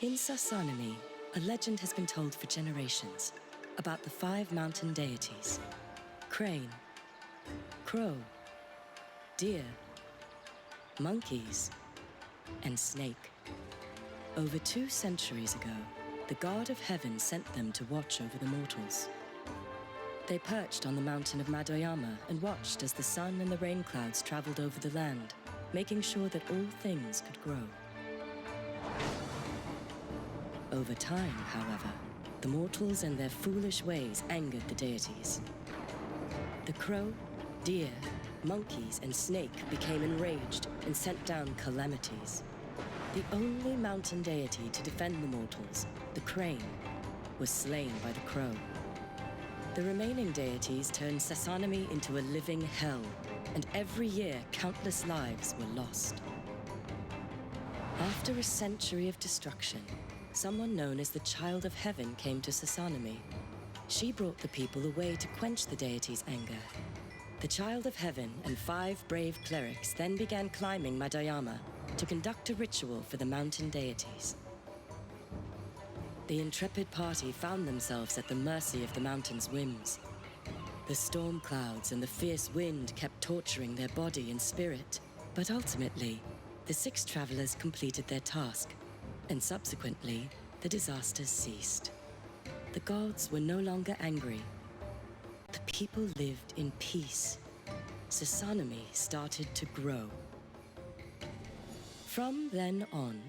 In Sasanami, a legend has been told for generations about the 5 mountain deities: crane, crow, deer, monkeys, and snake. Over 2 centuries ago, the god of heaven sent them to watch over the mortals. They perched on the mountain of Madoyama and watched as the sun and the rain clouds traveled over the land, making sure that all things could grow. Over time, however, the mortals and their foolish ways angered the deities. The crow, deer, monkeys, and snake became enraged and sent down calamities. The only mountain deity to defend the mortals, the crane, was slain by the crow. The remaining deities turned Sasanami into a living hell, and every year countless lives were lost. After a century of destruction, someone known as the Child of Heaven came to Sasanami. She brought the people a way to quench the deity's anger. The Child of Heaven and 5 brave clerics then began climbing Madoyama to conduct a ritual for the mountain deities. The intrepid party found themselves at the mercy of the mountain's whims. The storm clouds and the fierce wind kept torturing their body and spirit, but ultimately, the 6 travelers completed their task, and subsequently, the disasters ceased. The gods were no longer angry. The people lived in peace. Sasanami started to grow. From then on,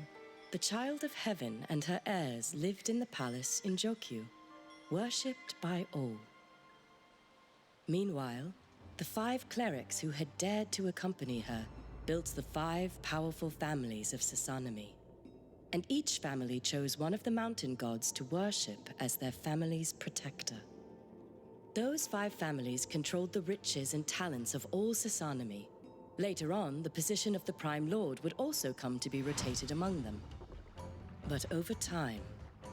the Child of Heaven and her heirs lived in the palace in Jokyu, worshipped by all. Meanwhile, the 5 clerics who had dared to accompany her built the 5 powerful families of Sasanami. And each family chose one of the mountain gods to worship as their family's protector. Those 5 families controlled the riches and talents of all Sasanami. Later on, the position of the Prime Lord would also come to be rotated among them. But over time,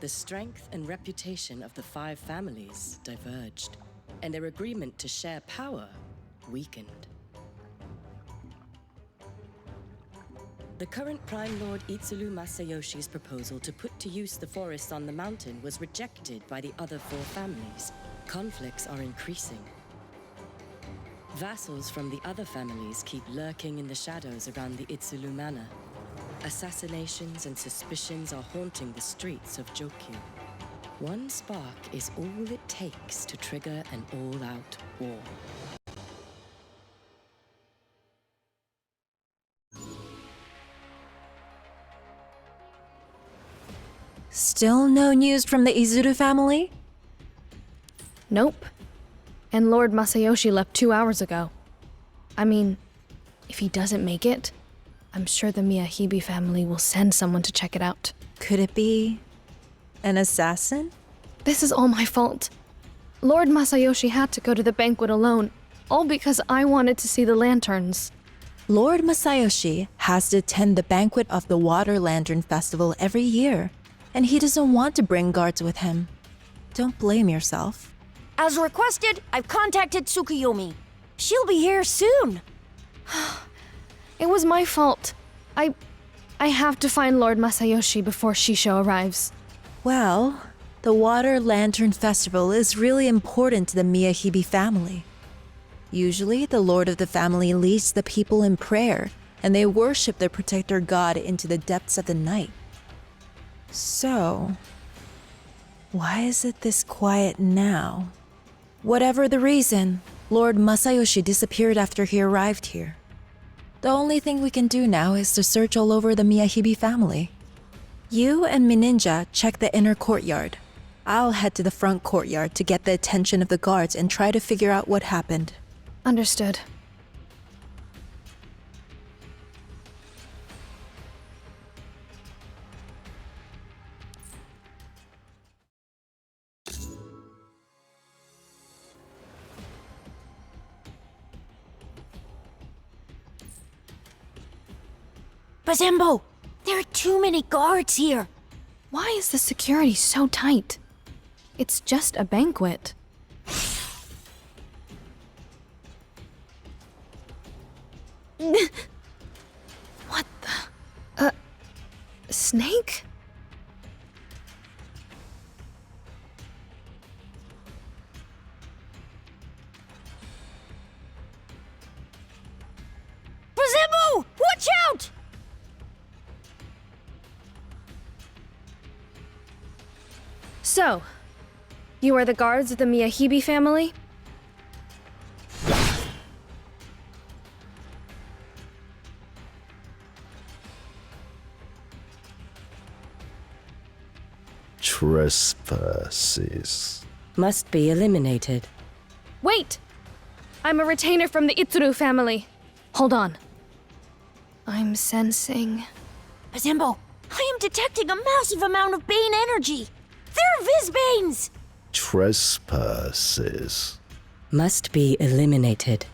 the strength and reputation of the 5 families diverged, and their agreement to share power weakened. The current Prime Lord Itsuru Masayoshi's proposal to put to use the forests on the mountain was rejected by the other 4 families. Conflicts are increasing. Vassals from the other families keep lurking in the shadows around the Itsuru Manor. Assassinations and suspicions are haunting the streets of Jokyu. One spark is all it takes to trigger an all-out war. Still no news from the Izuru family? Nope. And Lord Masayoshi left 2 hours ago. I mean, if he doesn't make it, I'm sure the Miyahibe family will send someone to check it out. Could it be an assassin? This is all my fault. Lord Masayoshi had to go to the banquet alone, all because I wanted to see the lanterns. Lord Masayoshi has to attend the banquet of the Water Lantern Festival every year, and he doesn't want to bring guards with him. Don't blame yourself. As requested, I've contacted Tusukuyomi. She'll be here soon. It was my fault. I have to find Lord Masayoshi before Shisho arrives. Well, the Water Lantern Festival is really important to the Miyahibe family. Usually, the lord of the family leads the people in prayer, and they worship their protector god into the depths of the night. So, why is it this quiet now? Whatever the reason, Lord Masayoshi disappeared after he arrived here. The only thing we can do now is to search all over the Miyahibe family. You and Mininja check the inner courtyard. I'll head to the front courtyard to get the attention of the guards and try to figure out what happened. Understood. Bazembo, there are too many guards here. Why is the security so tight? It's just a banquet. What the? Snake? So, you are the guards of the Miyahibe family? Trespasses. Must be eliminated. Wait! I'm a retainer from the Itsuru family. Hold on. I'm sensing... Azembo, I am detecting a massive amount of Bane energy. They're visbanes! Trespasses. Must be eliminated.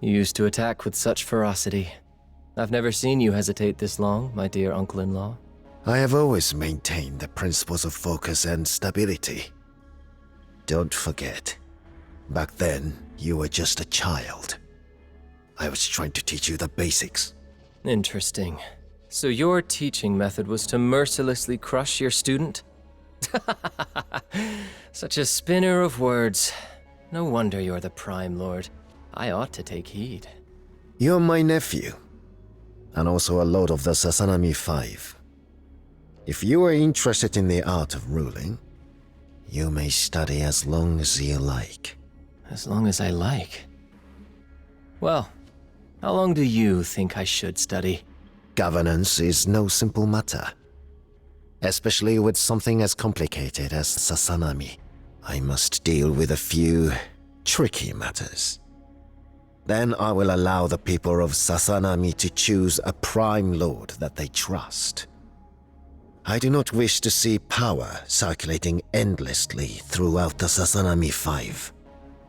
You used to attack with such ferocity. I've never seen you hesitate this long, my dear uncle-in-law. I have always maintained the principles of focus and stability. Don't forget, back then, you were just a child. I was trying to teach you the basics. Interesting. So your teaching method was to mercilessly crush your student? Such a spinner of words. No wonder you're the Prime Lord. I ought to take heed. You're my nephew, and also a lord of the Sasanami 5. If you are interested in the art of ruling, you may study as long as you like. As long as I like. Well, how long do you think I should study? Governance is no simple matter. Especially with something as complicated as sasanami. I must deal with a few tricky matters. Then I will allow the people of Sasanami to choose a prime lord that they trust. I do not wish to see power circulating endlessly throughout the Sasanami 5.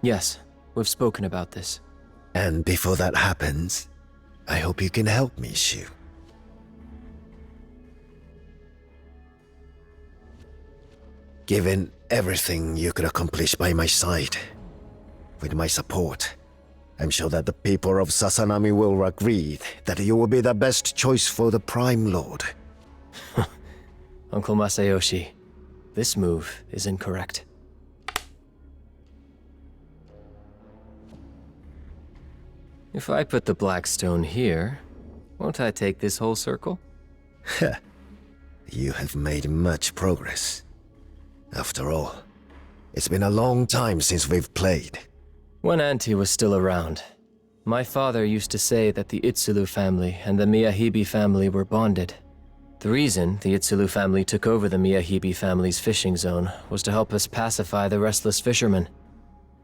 Yes, we've spoken about this. And before that happens, I hope you can help me, Syuu. Given everything you could accomplish by my side, with my support, I'm sure that the people of Sasanami will agree that you will be the best choice for the Prime Lord. Uncle Masayoshi, this move is incorrect. If I put the black stone here, won't I take this whole circle? You have made much progress. After all, it's been a long time since we've played. When Auntie was still around, my father used to say that the Itsuru family and the Miyahibe family were bonded. The reason the Itsuru family took over the Miyahibe family's fishing zone was to help us pacify the restless fishermen.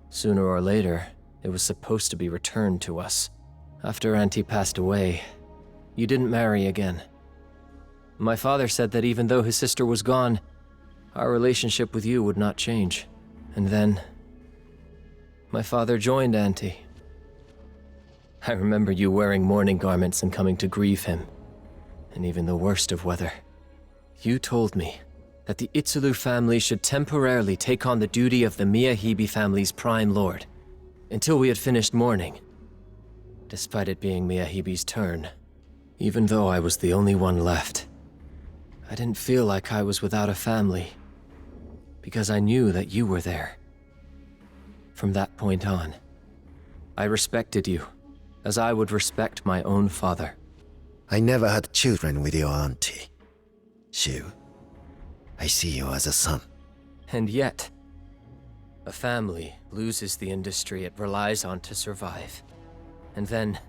Sooner or later, it was supposed to be returned to us. After Auntie passed away, you didn't marry again. My father said that even though his sister was gone, our relationship with you would not change. And then my father joined Auntie. I remember you wearing mourning garments and coming to grieve him. And even the worst of weather. You told me that the Itsuru family should temporarily take on the duty of the Miyahibe family's prime lord, until we had finished mourning. Despite it being Miyahibe's turn, even though I was the only one left, I didn't feel like I was without a family, because I knew that you were there. From that point on, I respected you, as I would respect my own father. I never had children with your auntie. Syuu, I see you as a son. And yet, a family loses the industry it relies on to survive. And then,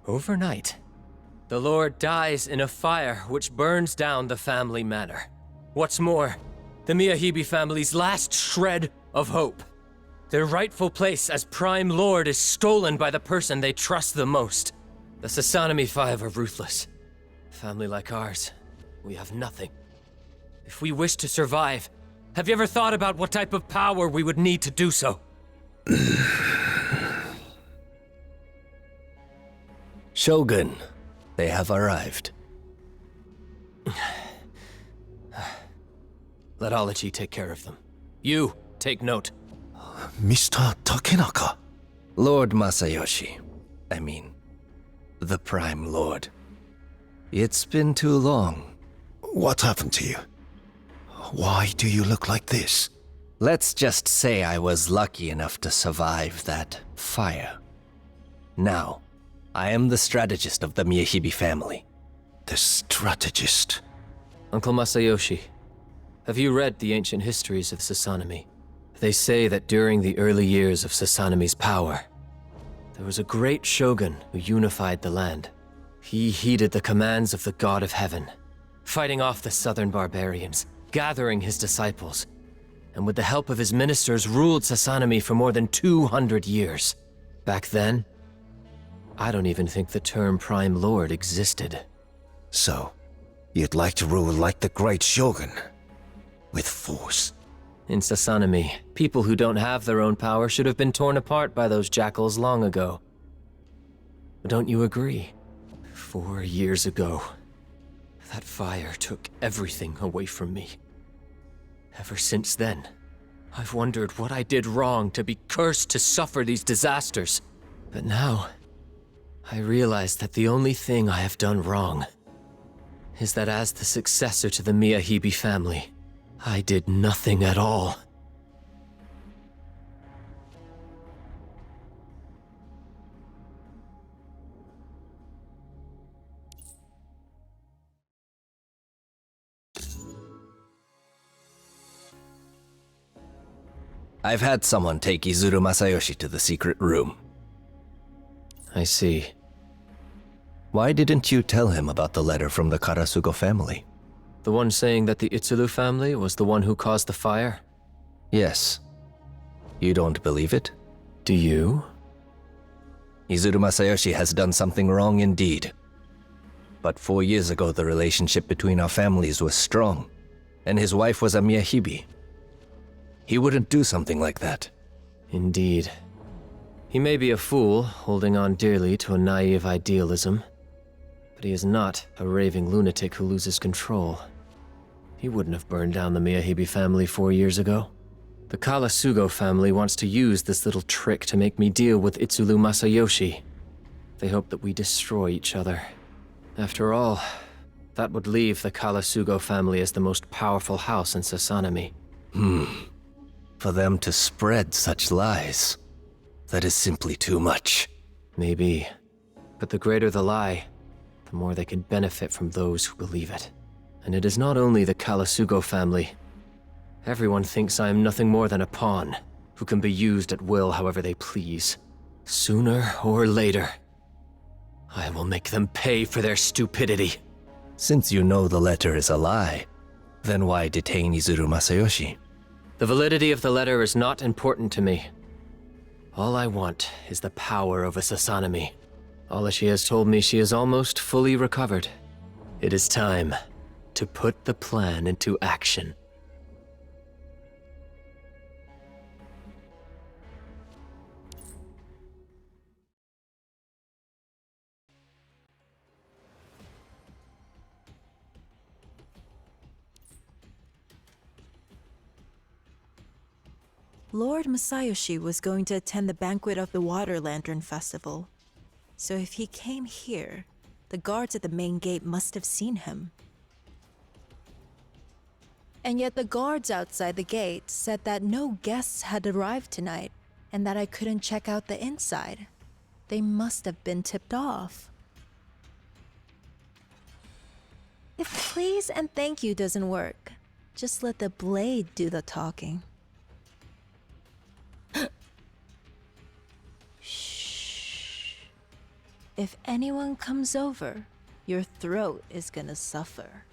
overnight, the Lord dies in a fire which burns down the family manor. What's more, the Miyahibe family's last shred of hope. Their rightful place as Prime Lord is stolen by the person they trust the most. The Sasanami 5 are ruthless. A family like ours, we have nothing. If we wish to survive, have you ever thought about what type of power we would need to do so? Shogun, they have arrived. Let Orochi take care of them. You, take note. Mr. Takenaka? Lord Masayoshi. I mean, the Prime Lord. It's been too long. What happened to you? Why do you look like this? Let's just say I was lucky enough to survive that fire. Now, I am the strategist of the Miyahibi family. The strategist? Uncle Masayoshi, have you read the ancient histories of Sasanami? They say that during the early years of Sasanami's power, there was a great shogun who unified the land. He heeded the commands of the god of heaven, fighting off the southern barbarians, gathering his disciples, and with the help of his ministers ruled Sasanami for more than 200 years. Back then, I don't even think the term Prime Lord existed. So, you'd like to rule like the great shogun? With force? In Sasanami, people who don't have their own power should have been torn apart by those jackals long ago. Don't you agree? 4 years ago, that fire took everything away from me. Ever since then, I've wondered what I did wrong to be cursed to suffer these disasters. But now, I realize that the only thing I have done wrong is that as the successor to the Miyahibi family, I did nothing at all. I've had someone take Izuru Masayoshi to the secret room. I see. Why didn't you tell him about the letter from the Karasugo family? The one saying that the Itsulu family was the one who caused the fire? Yes. You don't believe it? Do you? Izuru Masayoshi has done something wrong indeed. But 4 years ago, the relationship between our families was strong, and his wife was a Miyahibi. He wouldn't do something like that. Indeed. He may be a fool, holding on dearly to a naive idealism, but he is not a raving lunatic who loses control. He wouldn't have burned down the Miyahibi family 4 years ago. The Karasugo family wants to use this little trick to make me deal with Itsulu Masayoshi. They hope that we destroy each other. After all, that would leave the Karasugo family as the most powerful house in Sasanami. For them to spread such lies, that is simply too much. Maybe. But the greater the lie, the more they can benefit from those who believe it. And it is not only the Karasugo family. Everyone thinks I am nothing more than a pawn, who can be used at will however they please. Sooner or later, I will make them pay for their stupidity. Since you know the letter is a lie, then why detain Izuru Masayoshi? The validity of the letter is not important to me. All I want is the power over Sasanami. Orochi has told me she is almost fully recovered. It is time to put the plan into action. Lord Masayoshi was going to attend the banquet of the Water Lantern Festival. So if he came here, the guards at the main gate must have seen him. And yet the guards outside the gate said that no guests had arrived tonight, and that I couldn't check out the inside. They must have been tipped off. If please and thank you doesn't work, just let the blade do the talking. Shh. If anyone comes over, your throat is gonna suffer.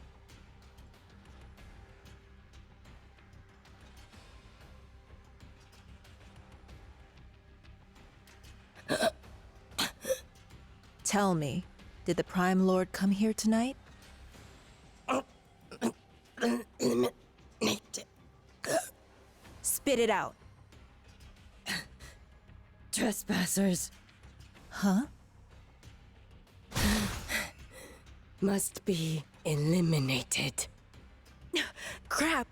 Tell me, did the Prime Lord come here tonight? Spit it out. Trespassers Huh? must be eliminated. Crap!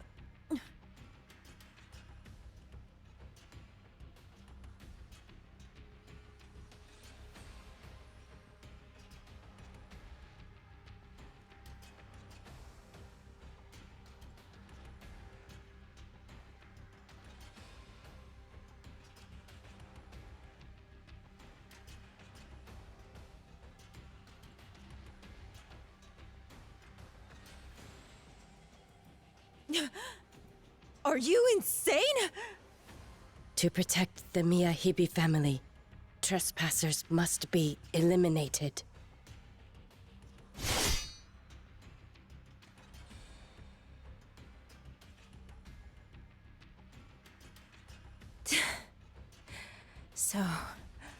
Are you insane? To protect the Miyahibi family, trespassers must be eliminated. So,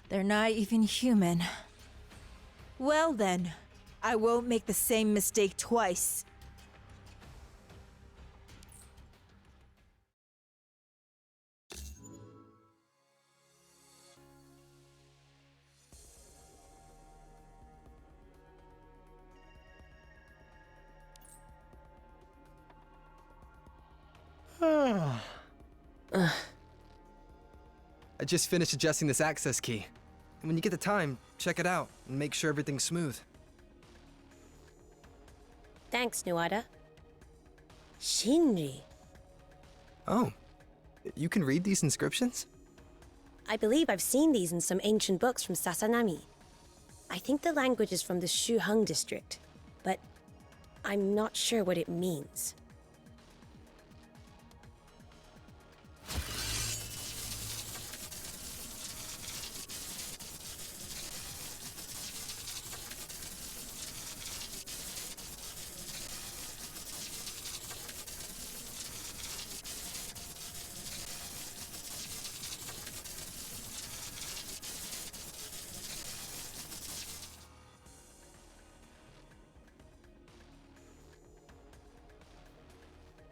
they're not even human. Well then, I won't make the same mistake twice. I just finished adjusting this access key. And when you get the time, check it out and make sure everything's smooth. Thanks, Nuada. Shinri. Oh, you can read these inscriptions? I believe I've seen these in some ancient books from Sasanami. I think the language is from the Shuheng district, but I'm not sure what it means.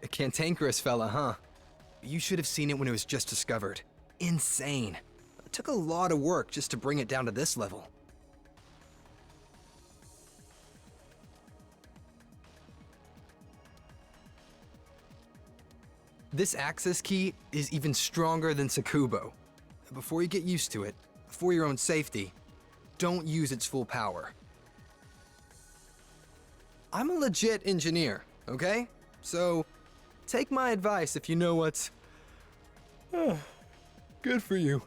A cantankerous fella, huh? You should have seen it when it was just discovered. Insane. It took a lot of work just to bring it down to this level. This access key is even stronger than Sakubo. Before you get used to it, for your own safety, don't use its full power. I'm a legit engineer, okay? So, take my advice if you know what's good for you.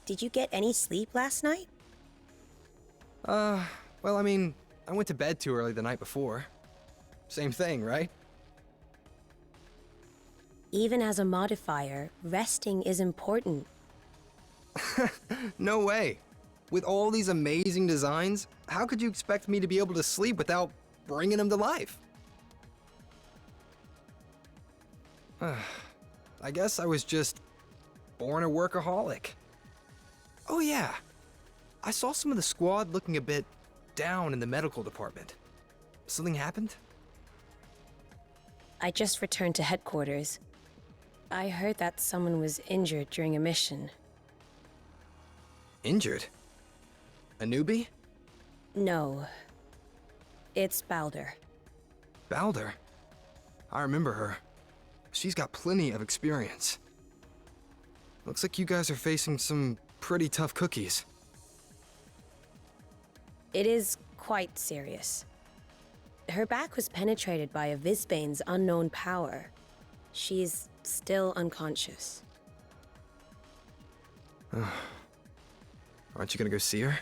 Did you get any sleep last night? Well, I mean, I went to bed too early the night before. Same thing, right? Even as a modifier, resting is important. No way. With all these amazing designs, how could you expect me to be able to sleep without bringing them to life? I guess I was just born a workaholic. Oh yeah, I saw some of the squad looking a bit down in the medical department. Something happened? I just returned to headquarters. I heard that someone was injured during a mission. Injured? A newbie? No. It's Balder. Balder? I remember her. She's got plenty of experience. Looks like you guys are facing some pretty tough cookies. It is quite serious. Her back was penetrated by a visbane's unknown power. She's still unconscious. Aren't you gonna go see her?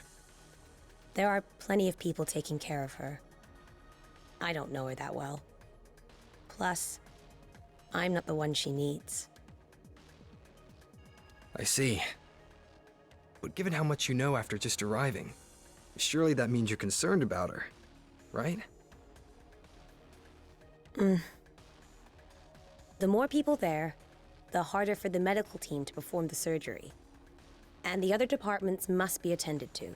There are plenty of people taking care of her. I don't know her that well. Plus, I'm not the one she needs. I see. But given how much you know after just arriving, surely that means you're concerned about her, right? The more people there, the harder for the medical team to perform the surgery. And the other departments must be attended to.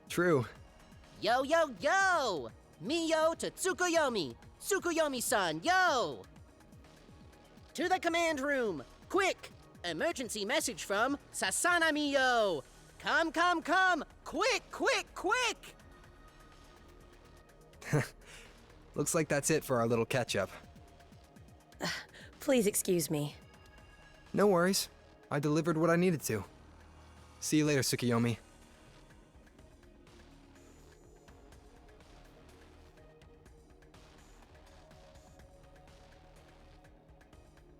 True. Yo, yo, yo! Miyo to Tusukuyomi! Tsukuyomi-san, yo! To the command room! Quick! Emergency message from Sasanami, yo! Come, come, come! Quick, quick, quick! Looks like that's it for our little catch-up. Please excuse me. No worries. I delivered what I needed to. See you later, Tsukuyomi.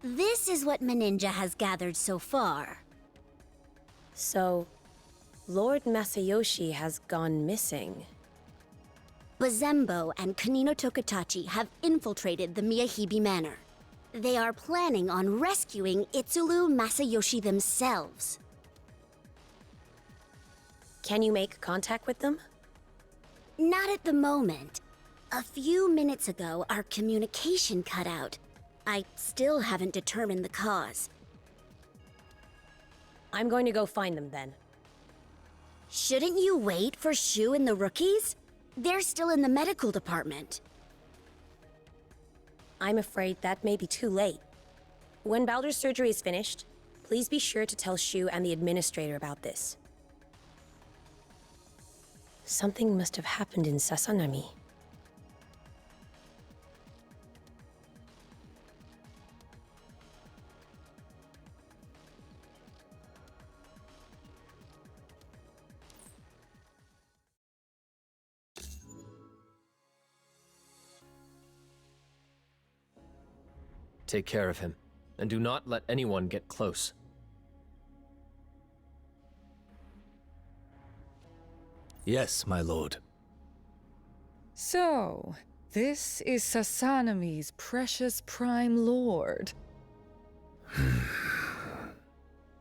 This is what Meninja has gathered so far. So, Lord Masayoshi has gone missing. Bazembo and Kanino Tokatachi have infiltrated the Miyahibi Manor. They are planning on rescuing Itsulu Masayoshi themselves. Can you make contact with them? Not at the moment. A few minutes ago, our communication cut out. I still haven't determined the cause. I'm going to go find them then. Shouldn't you wait for Shu and the rookies? They're still in the medical department. I'm afraid that may be too late. When Balder's surgery is finished, please be sure to tell Shu and the administrator about this. Something must have happened in Sasanami. Take care of him, and do not let anyone get close. Yes, my lord. So, this is Sasanami's precious prime lord.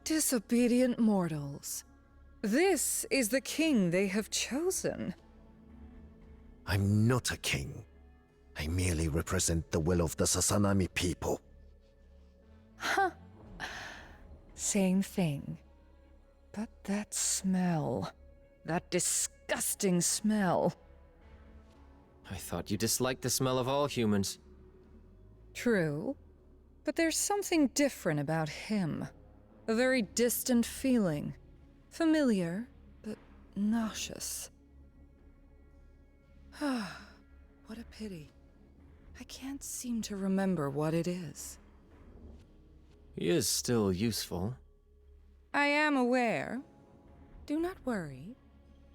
Disobedient mortals. This is the king they have chosen. I'm not a king. I merely represent the will of the Sasanami people. Huh. Same thing. But that smell. That disgusting smell. I thought you disliked the smell of all humans. True. But there's something different about him. A very distant feeling. Familiar, but nauseous. What a pity. I can't seem to remember what it is. He is still useful. I am aware. Do not worry.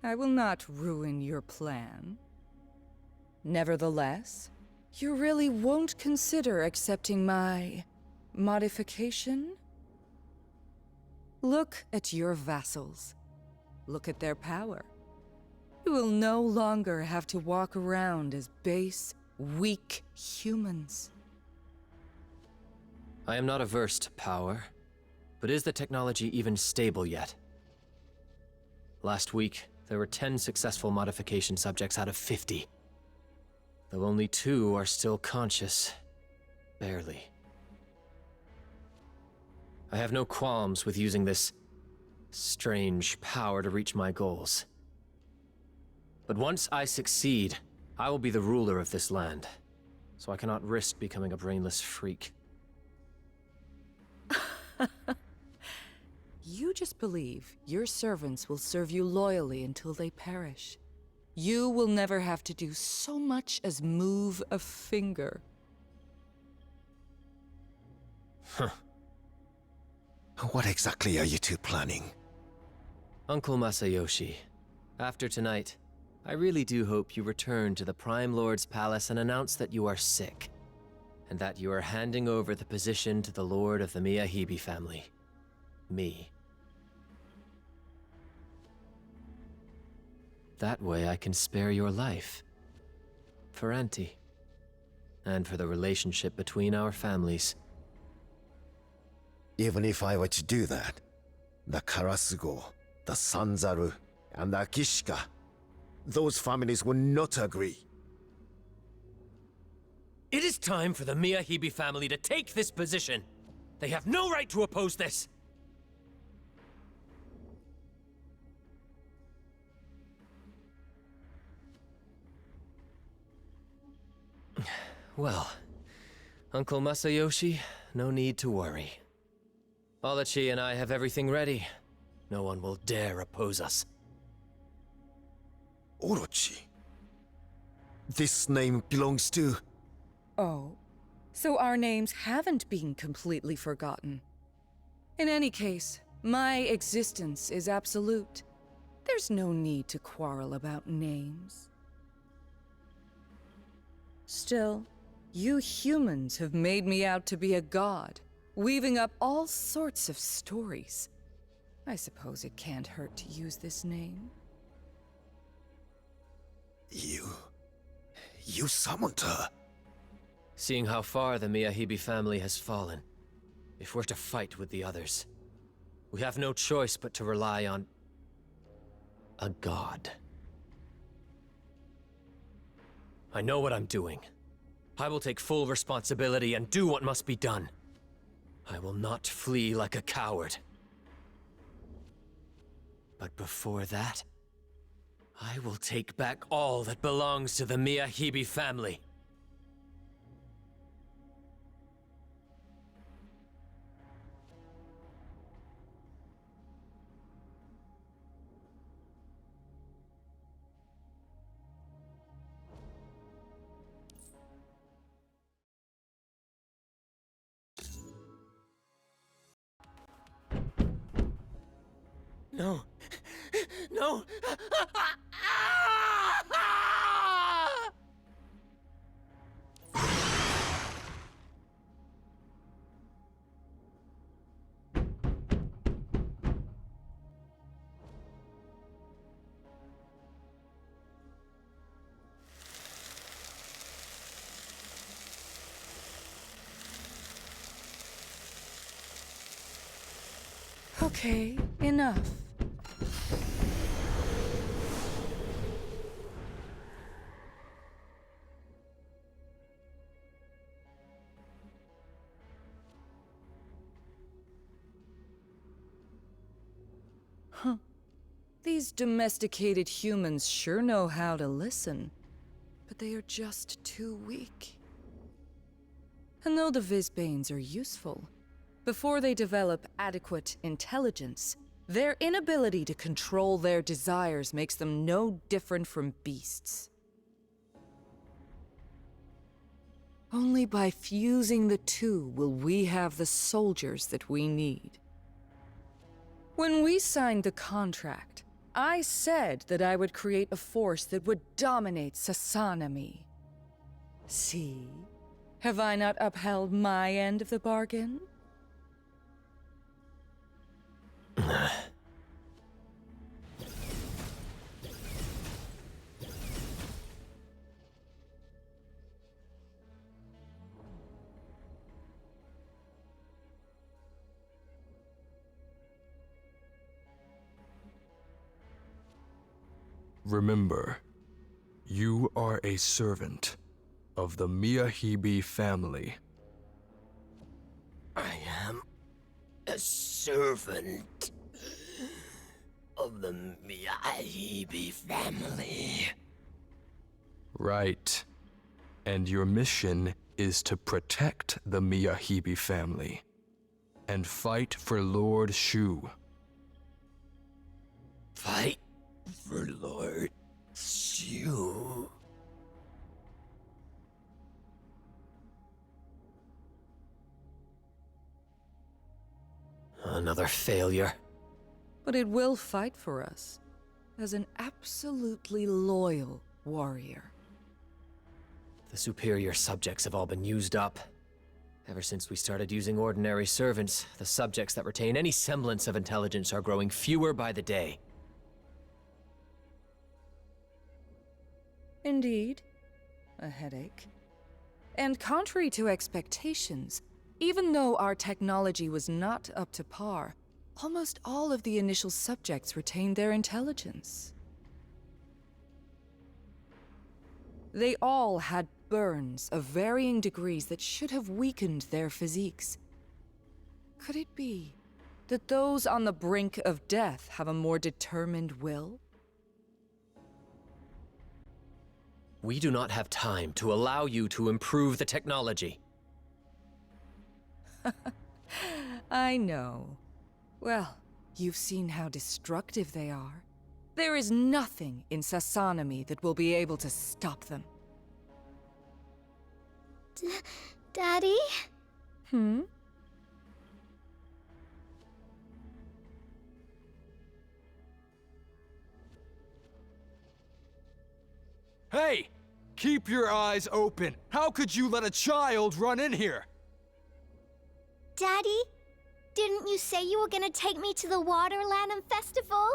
I will not ruin your plan. Nevertheless, you really won't consider accepting my modification? Look at your vassals. Look at their power. You will no longer have to walk around as base, weak humans. I am not averse to power, but is the technology even stable yet? Last week, there were 10 successful modification subjects out of 50. Though only 2 are still conscious. Barely. I have no qualms with using this strange power to reach my goals. But once I succeed, I will be the ruler of this land, so I cannot risk becoming a brainless freak. You just believe your servants will serve you loyally until they perish. You will never have to do so much as move a finger. Huh. What exactly are you two planning? Uncle Masayoshi, after tonight, I really do hope you return to the Prime Lord's palace and announce that you are sick, and that you are handing over the position to the Lord of the Miyahibi family. Me. That way I can spare your life. For Auntie. And for the relationship between our families. Even if I were to do that, the Karasugo, the Sanzaru, and the Akishika, those families would not agree. It is time for the Miyahibi family to take this position. They have no right to oppose this. Well, Uncle Masayoshi, no need to worry. Orochi and I have everything ready. No one will dare oppose us. Orochi? This name belongs to... Oh, so our names haven't been completely forgotten. In any case, my existence is absolute. There's no need to quarrel about names. Still, you humans have made me out to be a god, weaving up all sorts of stories. I suppose it can't hurt to use this name. You summoned her? Seeing how far the Miyahibi family has fallen, if we're to fight with the others, we have no choice but to rely on a god. I know what I'm doing. I will take full responsibility and do what must be done. I will not flee like a coward. But before that, I will take back all that belongs to the Miyahibi family. No. No! Okay, enough. Huh. These domesticated humans sure know how to listen, but they are just too weak. And though the visbanes are useful, before they develop adequate intelligence, their inability to control their desires makes them no different from beasts. Only by fusing the two will we have the soldiers that we need. When we signed the contract, I said that I would create a force that would dominate Sasanami. See? Have I not upheld my end of the bargain? Remember, you are a servant of the Miyahibi family. I am a servant of the Miyahibi family. Right. And your mission is to protect the Miyahibi family and fight for Lord Syuu. Fight for Lord Syuu. Another failure. But it will fight for us, as an absolutely loyal warrior. The superior subjects have all been used up. Ever since we started using ordinary servants, the subjects that retain any semblance of intelligence are growing fewer by the day. Indeed. A headache. And contrary to expectations, even though our technology was not up to par, almost all of the initial subjects retained their intelligence. They all had burns of varying degrees that should have weakened their physiques. Could it be that those on the brink of death have a more determined will? We do not have time to allow you to improve the technology. I know. Well, you've seen how destructive they are. There is nothing in Sasanami that will be able to stop them. Daddy? Hmm? Hey! Keep your eyes open! How could you let a child run in here? Daddy? Didn't you say you were gonna take me to the Waterland Festival?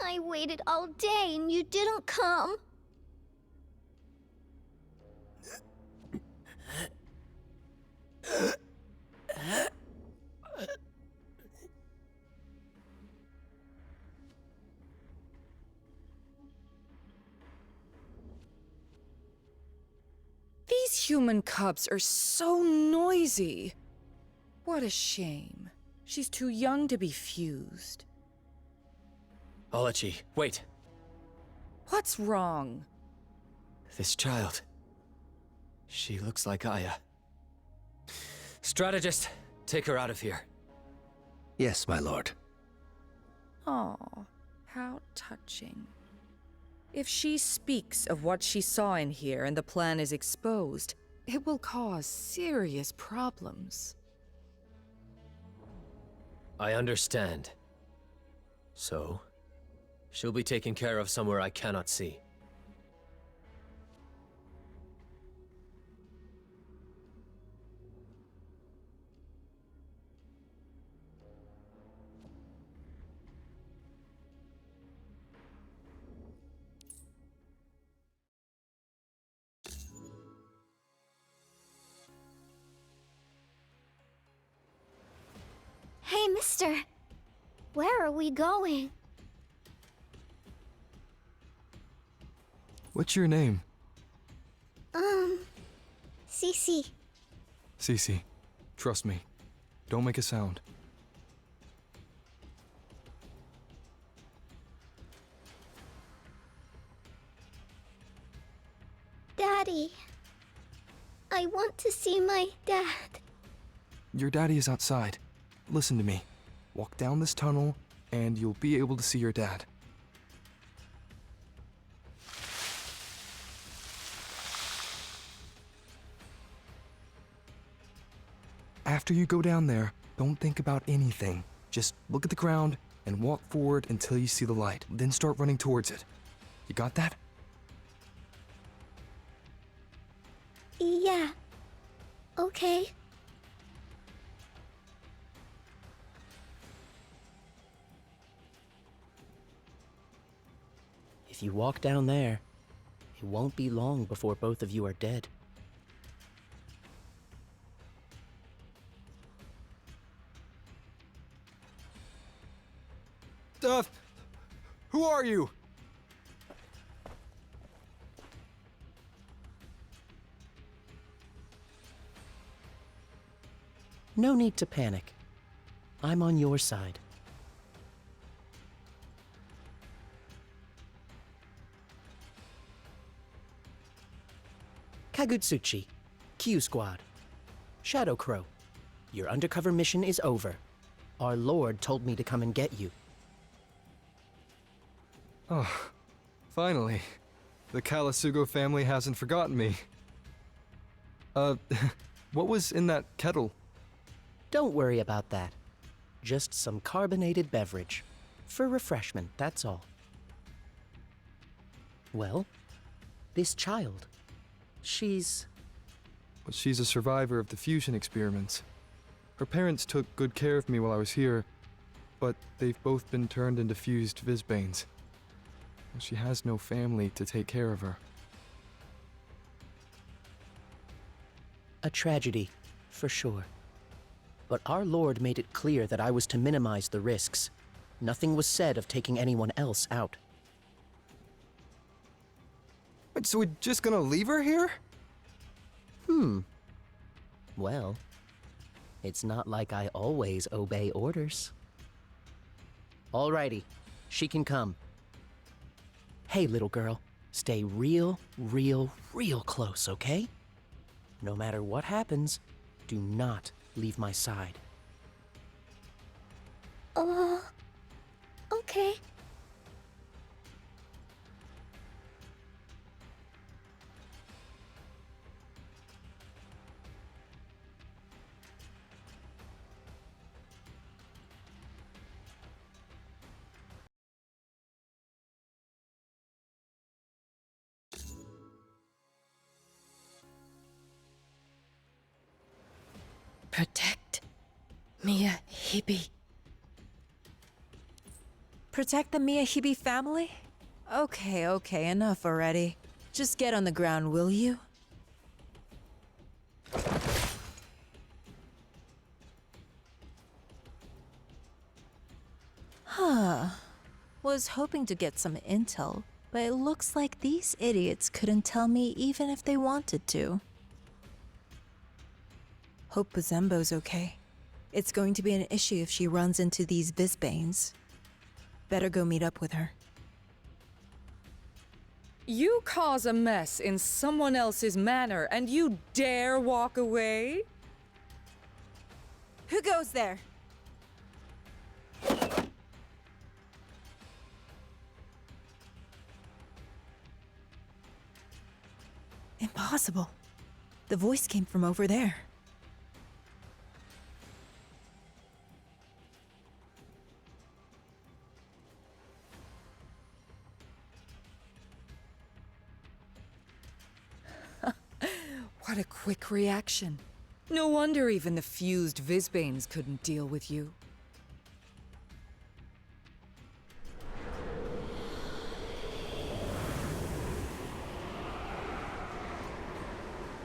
I waited all day and you didn't come. These human cubs are so noisy. What a shame. She's too young to be fused. Orochi, wait. What's wrong? This child. She looks like Aya. Strategist, take her out of here. Yes, my lord. Aw, how touching. If she speaks of what she saw in here and the plan is exposed, it will cause serious problems. I understand. So, she'll be taken care of somewhere I cannot see. Hey, mister. Where are we going? What's your name? Cece. Cece. Trust me. Don't make a sound. Daddy. I want to see my dad. Your daddy is outside. Listen to me. Walk down this tunnel, and you'll be able to see your dad. After you go down there, don't think about anything. Just look at the ground and walk forward until you see the light. Then start running towards it. You got that? Yeah. Okay. If you walk down there, it won't be long before both of you are dead. Who are you? No need to panic. I'm on your side. Kagutsuchi, Q Squad. Shadow Crow, your undercover mission is over. Our lord told me to come and get you. Oh, finally. The Kalasugo family hasn't forgotten me. What was in that kettle? Don't worry about that. Just some carbonated beverage. For refreshment, that's all. Well, this child, she's a survivor of the fusion experiments. Her parents took good care of me while I was here, but they've both been turned into fused visbanes. She has no family to take care of her. a tragedy, for sure. But our Lord made it clear that I was to minimize the risks. Nothing was said of taking anyone else out. Wait, so we're just gonna leave her here? Well, it's not like I always obey orders. Alrighty, she can come. Hey, little girl, stay real close, okay? No matter what happens, do not leave my side. Okay. Protect Miyahibi. Protect the Miyahibi family? Okay, enough already. Just get on the ground, will you? Was hoping to get some intel, but it looks like these idiots couldn't tell me even if they wanted to. Hope Bazembo's okay. It's going to be an issue if she runs into these visbanes. Better go meet up with her. You cause a mess in someone else's manor, and you dare walk away? Who goes there? Impossible. The voice came from over there. What a quick reaction. No wonder even the fused visbanes couldn't deal with you.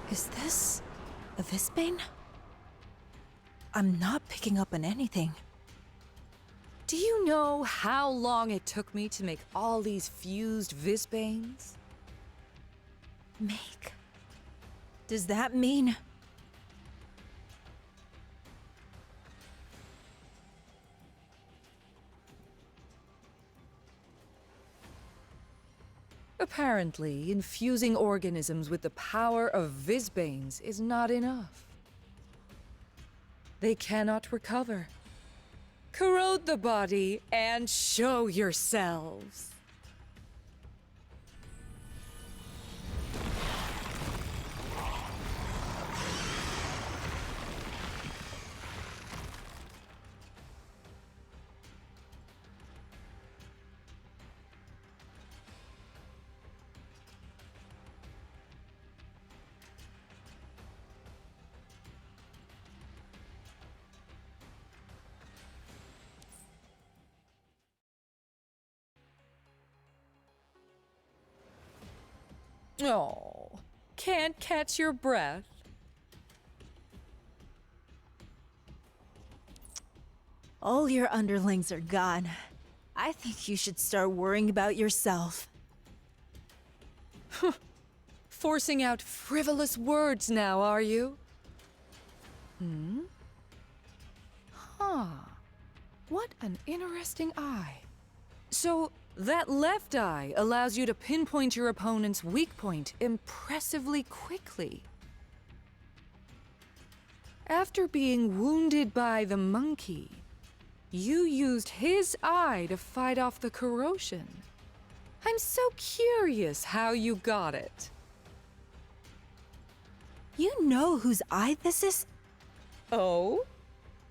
Is this a visbane? I'm not picking up on anything. Do you know how long it took me to make all these fused visbanes? Make? Does that mean... Apparently, infusing organisms with the power of visbanes is not enough. They cannot recover. Corrode the body and show yourselves. Oh, can't catch your breath. All your underlings are gone. I think you should start worrying about yourself. Forcing out frivolous words now, are you? Huh. What an interesting eye. So, that left eye allows you to pinpoint your opponent's weak point impressively quickly. After being wounded by the monkey, you used his eye to fight off the corrosion. I'm so curious how you got it. You know whose eye this is? Oh?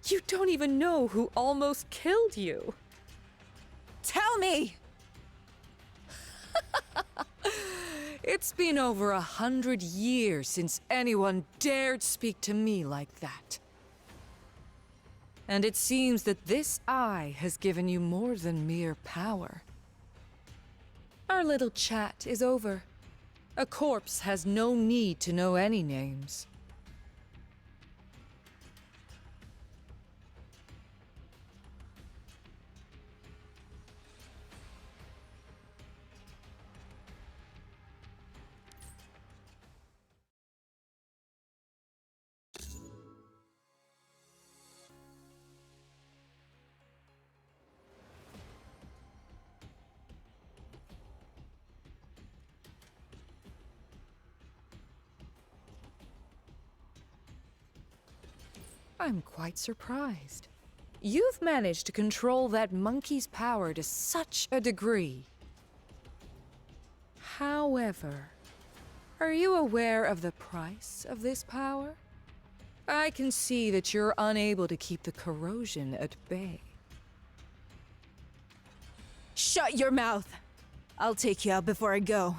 You don't even know who almost killed you. Tell me! It's been over 100 years since anyone dared speak to me like that. And it seems that this eye has given you more than mere power. Our little chat is over. A corpse has no need to know any names. I'm quite surprised. You've managed to control that monkey's power to such a degree. However, are you aware of the price of this power? I can see that you're unable to keep the corrosion at bay. Shut your mouth! I'll take you out before I go.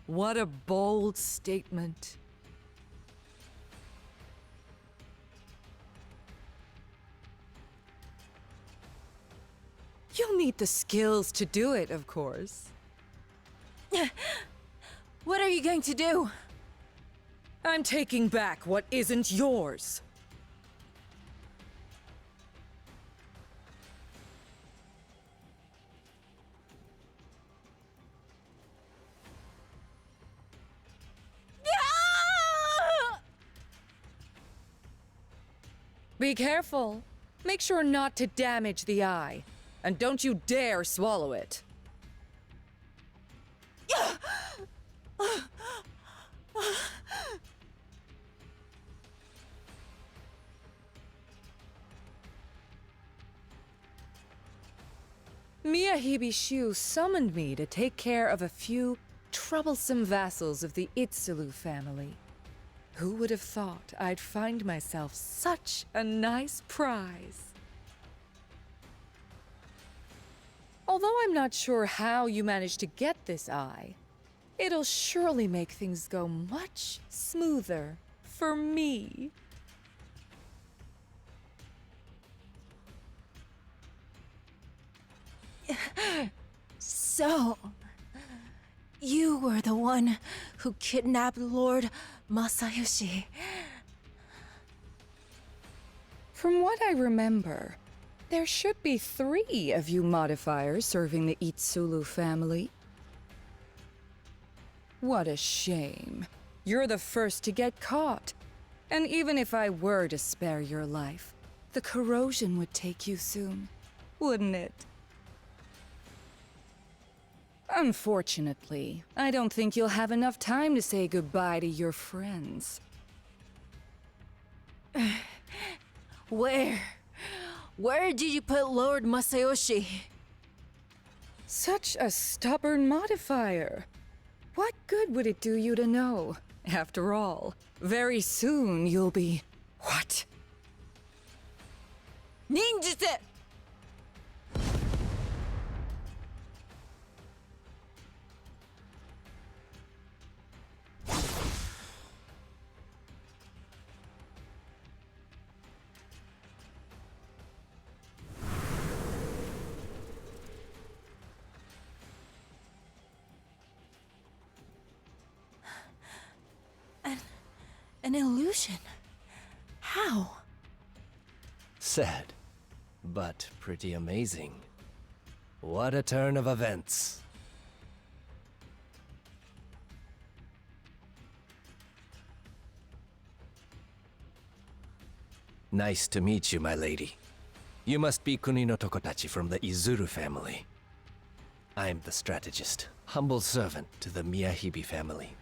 What a bold statement. You'll need the skills to do it, of course. What are you going to do? I'm taking back what isn't yours. Be careful. Make sure not to damage the eye. And don't you dare swallow it. Masayoshi Syuu summoned me to take care of a few troublesome vassals of the Itsulu family. Who would have thought I'd find myself such a nice prize? Although I'm not sure how you managed to get this eye, it'll surely make things go much smoother for me. So, you were the one who kidnapped Lord Masayoshi. From what I remember, there should be 3 of you modifiers serving the Itsulu family. What a shame. You're the first to get caught. And even if I were to spare your life, the corrosion would take you soon, wouldn't it? Unfortunately, I don't think you'll have enough time to say goodbye to your friends. Where did you put Lord Masayoshi? Such a stubborn modifier. What good would it do you to know? After all, very soon you'll be... what? Ninjutsu! An illusion? How? Sad, but pretty amazing. What a turn of events. Nice to meet you, my lady. You must be Kuni no Tokotachi from the Izuru family. I'm the strategist, humble servant to the Masayoshi family.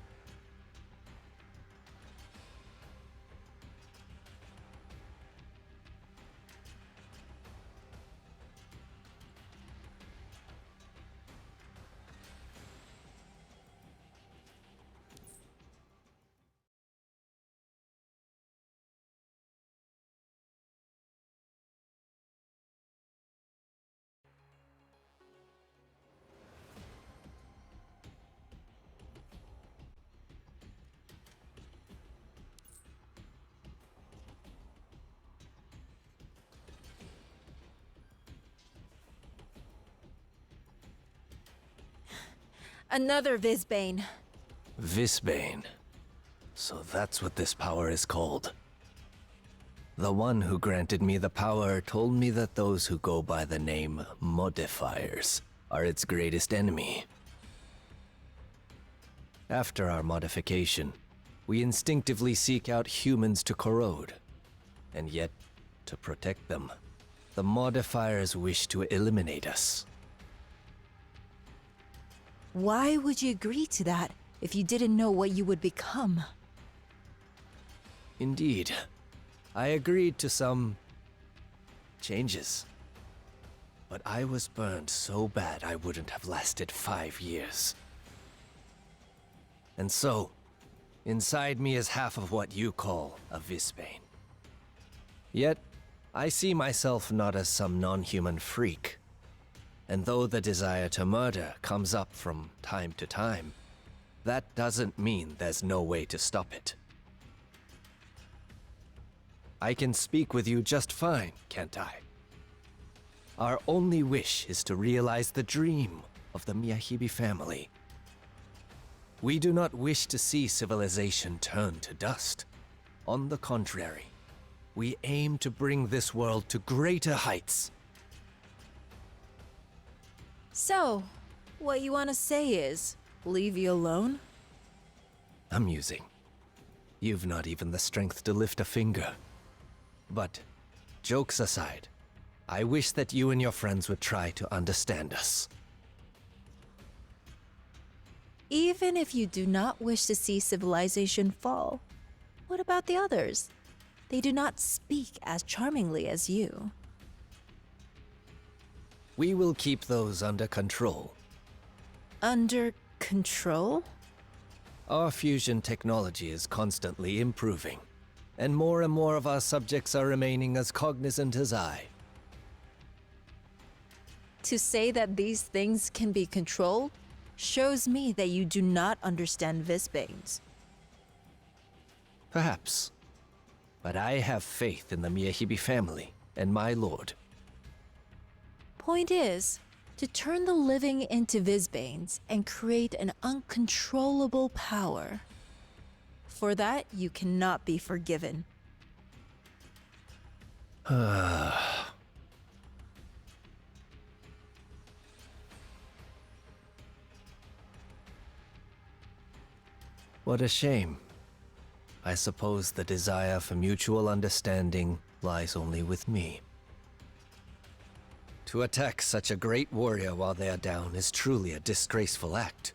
Another visbane. Visbane. So that's what this power is called. The one who granted me the power told me that those who go by the name modifiers are its greatest enemy. After our modification, we instinctively seek out humans to corrode. And yet, to protect them, the modifiers wish to eliminate us. Why would you agree to that if you didn't know what you would become? Indeed. I agreed to some changes. But I was burned so bad I wouldn't have lasted 5 years. And so, inside me is half of what you call a visbane. Yet, I see myself not as some non-human freak. And though the desire to murder comes up from time to time, that doesn't mean there's no way to stop it. I can speak with you just fine, can't I? Our only wish is to realize the dream of the Miyahibi family. We do not wish to see civilization turn to dust. On the contrary, we aim to bring this world to greater heights. So, what you want to say is, leave you alone? Amusing. You've not even the strength to lift a finger. But, jokes aside, I wish that you and your friends would try to understand us. Even if you do not wish to see civilization fall, what about the others? They do not speak as charmingly as you. We will keep those under control. Under control? Our fusion technology is constantly improving, and more of our subjects are remaining as cognizant as I. To say that these things can be controlled shows me that you do not understand visbanes. Perhaps. But I have faith in the Miyahibi family and my lord. Point is, to turn the living into visbanes and create an uncontrollable power. For that, you cannot be forgiven. What a shame. I suppose the desire for mutual understanding lies only with me. To attack such a great warrior while they are down is truly a disgraceful act.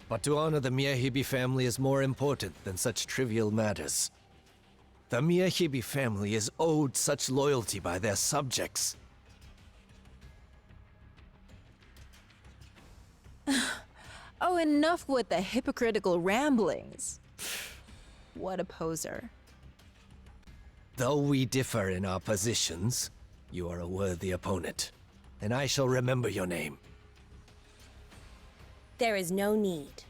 But to honor the Miyahibi family is more important than such trivial matters. The Miyahibi family is owed such loyalty by their subjects. Oh, enough with the hypocritical ramblings. What a poser. Though we differ in our positions, you are a worthy opponent, and I shall remember your name. There is no need.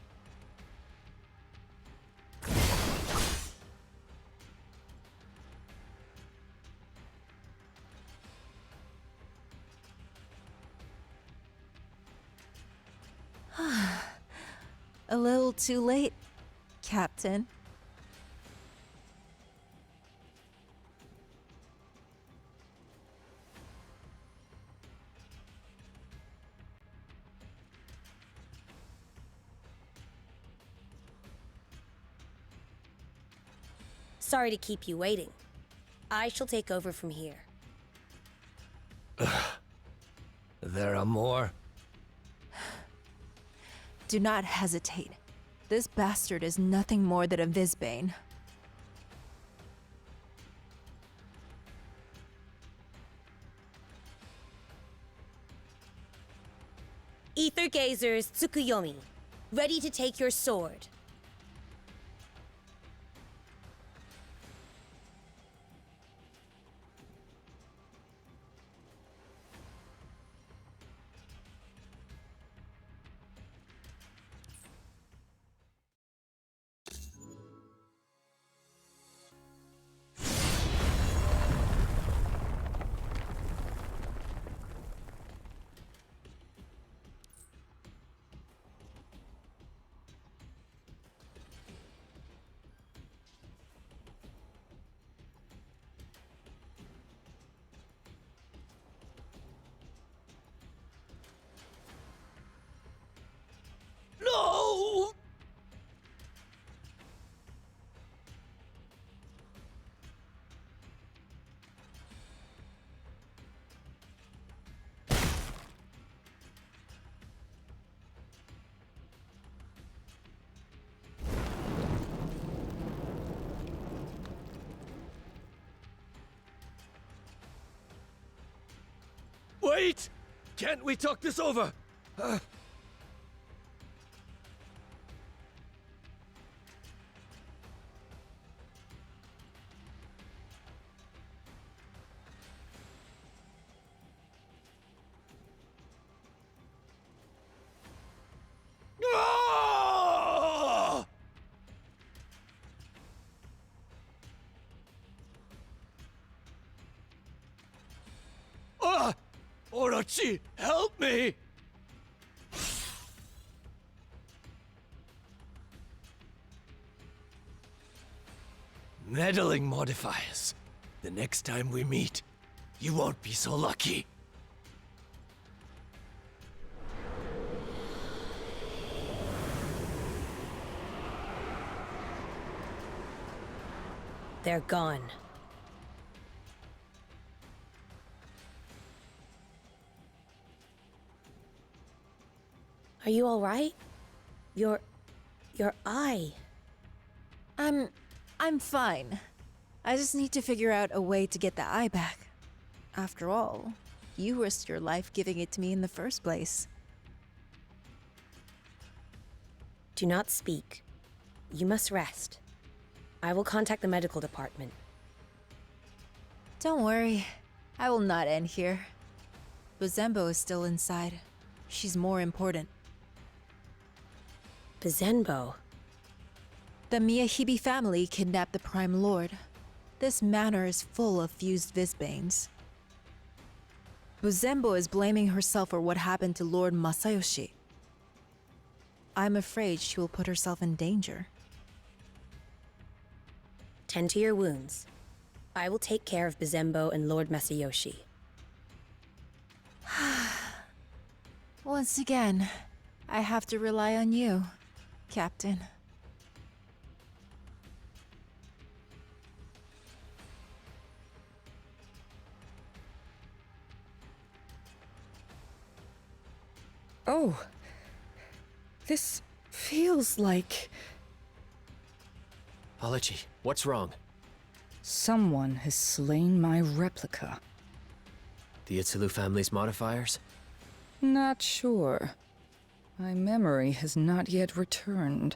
A little too late, Captain. Sorry to keep you waiting. I shall take over from here. There are more? Do not hesitate. This bastard is nothing more than a visbane. Aether Gazers Tusukuyomi, ready to take your sword. No! Wait! Can't we talk this over? Ah! Orochi, help me! Meddling modifiers. The next time we meet, you won't be so lucky. They're gone. Are you all right? Your eye. I'm fine. I just need to figure out a way to get the eye back. After all, you risked your life giving it to me in the first place. Do not speak. You must rest. I will contact the medical department. Don't worry. I will not end here. Buzembo is still inside. She's more important. Bizenbo. The Miyahibi family kidnapped the Prime Lord. This manor is full of fused visbanes. Buzembo is blaming herself for what happened to Lord Masayoshi. I'm afraid she will put herself in danger. Tend to your wounds. I will take care of Bizembo and Lord Masayoshi. Once again, I have to rely on you, Captain. Oh, this feels like Orochi, what's wrong? someone has slain my replica. The Itsulu family's modifiers? Not sure. My memory has not yet returned.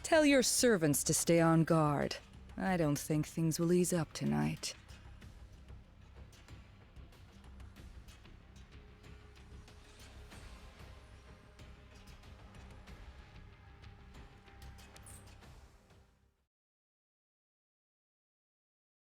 Tell your servants to stay on guard. I don't think things will ease up tonight.